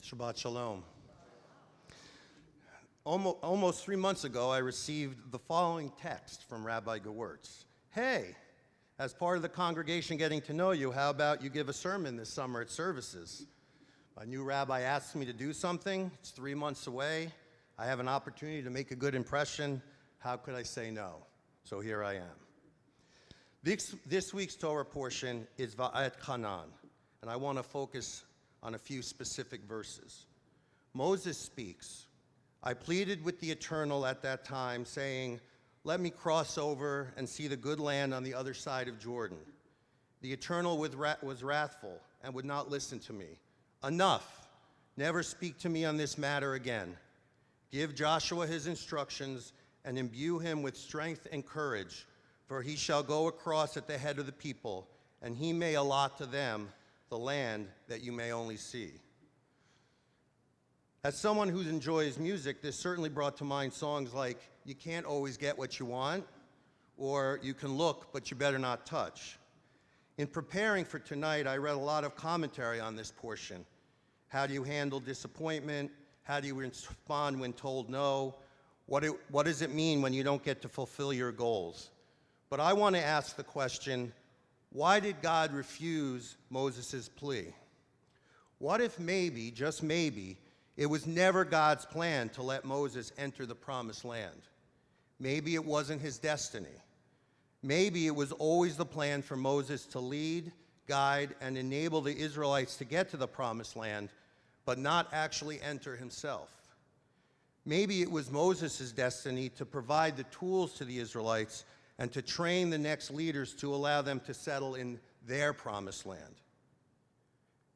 Shabbat Shalom. Almost 3 months ago, I received the following text from Rabbi Gewirtz. Hey, as part of the congregation getting to know you, how about you give a sermon this summer at services? My new rabbi asked me to do something. It's 3 months away. I have an opportunity to make a good impression. How could I say no? So here I am. This week's Torah portion is Va'et Hanan, and I want to focus on a few specific verses. Moses speaks, I pleaded with the Eternal at that time, saying, let me cross over and see the good land on the other side of Jordan. The Eternal was wrathful and would not listen to me. Enough, never speak to me on this matter again. Give Joshua his instructions and imbue him with strength and courage, for he shall go across at the head of the people, and he may allot to them the land that you may only see. As someone who enjoys music, this certainly brought to mind songs like You Can't Always Get What You Want, or You Can Look, But You Better Not Touch. In preparing for tonight, I read a lot of commentary on this portion. How do you handle disappointment? How do you respond when told no? What does it mean when you don't get to fulfill your goals? But I want to ask the question, why did God refuse Moses' plea? What if maybe, just maybe, it was never God's plan to let Moses enter the promised land? Maybe it wasn't his destiny. Maybe it was always the plan for Moses to lead, guide, and enable the Israelites to get to the promised land, but not actually enter himself. Maybe it was Moses' destiny to provide the tools to the Israelites and to train the next leaders to allow them to settle in their promised land.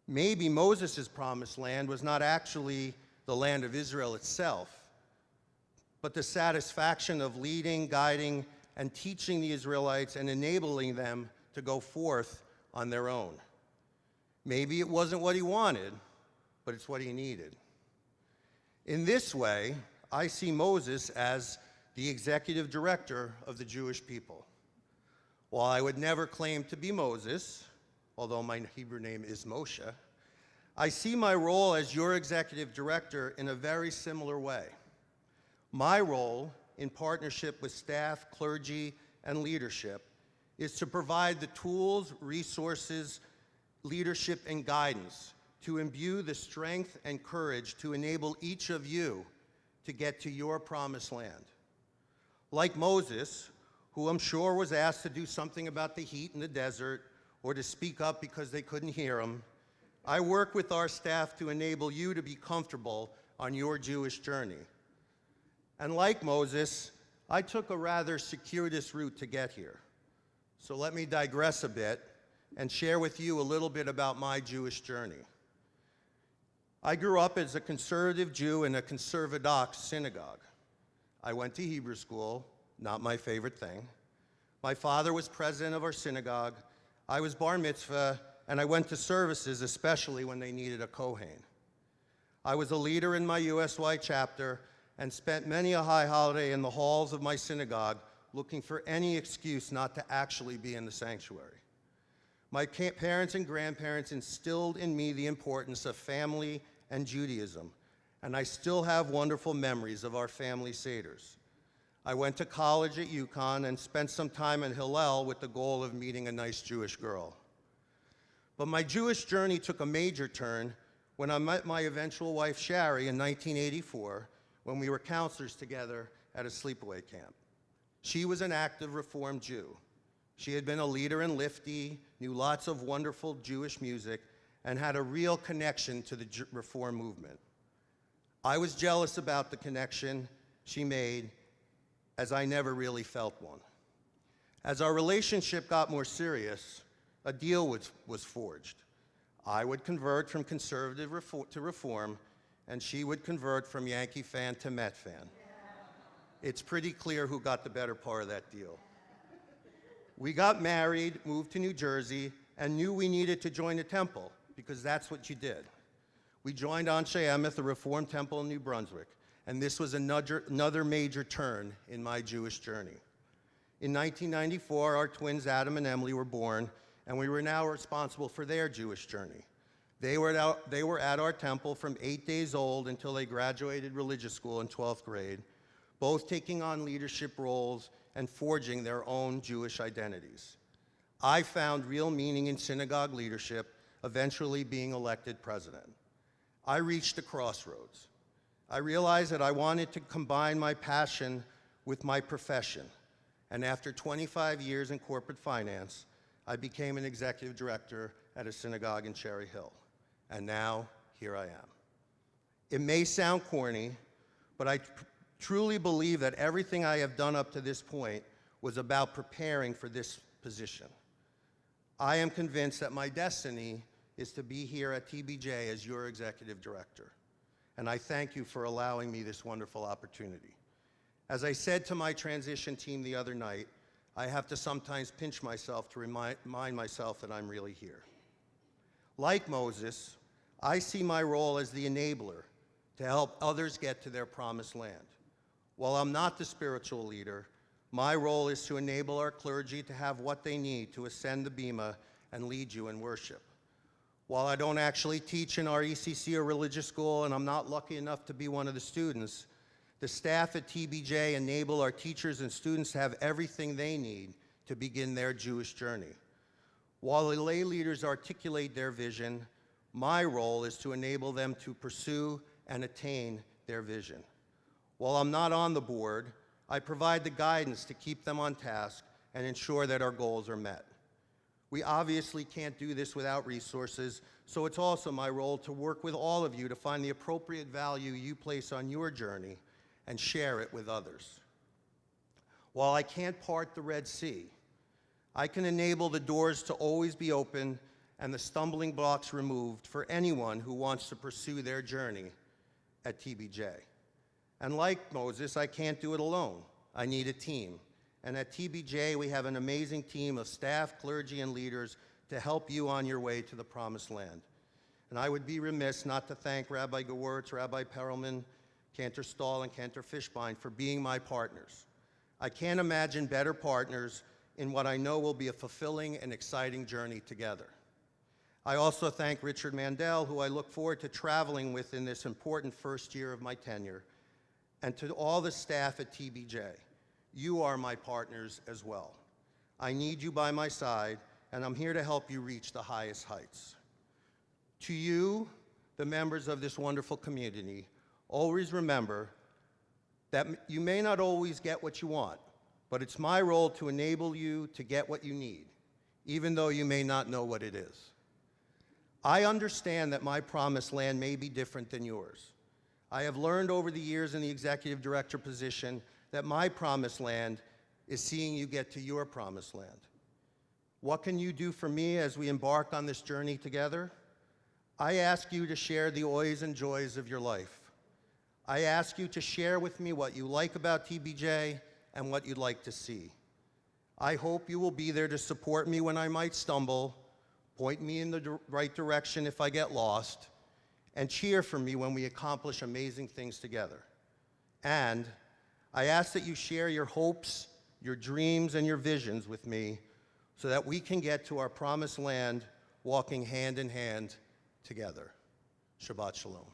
Maybe Moses' promised land was not actually the land of Israel itself, but the satisfaction of leading, guiding, and teaching the Israelites and enabling them to go forth on their own. Maybe it wasn't what he wanted, but it's what he needed. In this way, I see Moses as the executive director of the Jewish people. While I would never claim to be Moses, although my Hebrew name is Moshe, I see my role as your executive director in a very similar way. My role, in partnership with staff, clergy, and leadership, is to provide the tools, resources, leadership, and guidance to imbue the strength and courage to enable each of you to get to your promised land. Like Moses, who I'm sure was asked to do something about the heat in the desert or to speak up because they couldn't hear him, I work with our staff to enable you to be comfortable on your Jewish journey. And like Moses, I took a rather circuitous route to get here. So let me digress a bit and share with you a little bit about my Jewish journey. I grew up as a conservative Jew in a conservadox synagogue. I went to Hebrew school, not my favorite thing. My father was president of our synagogue. I was bar mitzvah, and I went to services, especially when they needed a Kohen. I was a leader in my USY chapter and spent many a high holiday in the halls of my synagogue looking for any excuse not to actually be in the sanctuary. My parents and grandparents instilled in me the importance of family and Judaism, and I still have wonderful memories of our family seders. I went to college at UConn and spent some time in Hillel with the goal of meeting a nice Jewish girl. But my Jewish journey took a major turn when I met my eventual wife, Shari, in 1984, when we were counselors together at a sleepaway camp. She was an active Reformed Jew. She had been a leader in Lifty, knew lots of wonderful Jewish music, and had a real connection to the Reform movement. I was jealous about the connection she made, as I never really felt one. As our relationship got more serious, a deal was forged. I would convert from conservative to Reform, and she would convert from Yankee fan to Met fan. It's pretty clear who got the better part of that deal. We got married, moved to New Jersey, and knew we needed to join a temple, because that's what you did. We joined Anshe Emet, the Reformed Temple in New Brunswick, and this was another major turn in my Jewish journey. In 1994, our twins Adam and Emily were born, and we were now responsible for their Jewish journey. They were at our temple from 8 days old until they graduated religious school in 12th grade, both taking on leadership roles and forging their own Jewish identities. I found real meaning in synagogue leadership, eventually being elected president. I reached a crossroads. I realized that I wanted to combine my passion with my profession, and after 25 years in corporate finance, I became an executive director at a synagogue in Cherry Hill. And now, here I am. It may sound corny, but I truly believe that everything I have done up to this point was about preparing for this position. I am convinced that my destiny is to be here at TBJ as your executive director. And I thank you for allowing me this wonderful opportunity. As I said to my transition team the other night, I have to sometimes pinch myself to remind myself that I'm really here. Like Moses, I see my role as the enabler to help others get to their promised land. While I'm not the spiritual leader, my role is to enable our clergy to have what they need to ascend the bema and lead you in worship. While I don't actually teach in our ECC or religious school, and I'm not lucky enough to be one of the students, the staff at TBJ enable our teachers and students to have everything they need to begin their Jewish journey. While the lay leaders articulate their vision, my role is to enable them to pursue and attain their vision. While I'm not on the board, I provide the guidance to keep them on task and ensure that our goals are met. We obviously can't do this without resources, so it's also my role to work with all of you to find the appropriate value you place on your journey and share it with others. While I can't part the Red Sea, I can enable the doors to always be open and the stumbling blocks removed for anyone who wants to pursue their journey at TBJ. And like Moses, I can't do it alone. I need a team. And at TBJ, we have an amazing team of staff, clergy, and leaders to help you on your way to the promised land. And I would be remiss not to thank Rabbi Gewirtz, Rabbi Perelman, Cantor Stahl, and Cantor Fishbein for being my partners. I can't imagine better partners in what I know will be a fulfilling and exciting journey together. I also thank Richard Mandel, who I look forward to traveling with in this important first year of my tenure, and to all the staff at TBJ. You are my partners as well. I need you by my side, and I'm here to help you reach the highest heights. To you, the members of this wonderful community, always remember that you may not always get what you want, but it's my role to enable you to get what you need, even though you may not know what it is. I understand that my promised land may be different than yours. I have learned over the years in the executive director position that my promised land is seeing you get to your promised land. What can you do for me as we embark on this journey together? I ask you to share the joys and joys of your life. I ask you to share with me what you like about TBJ and what you'd like to see. I hope you will be there to support me when I might stumble, point me in the right direction if I get lost, and cheer for me when we accomplish amazing things together. And I ask that you share your hopes, your dreams, and your visions with me so that we can get to our promised land walking hand in hand together. Shabbat Shalom.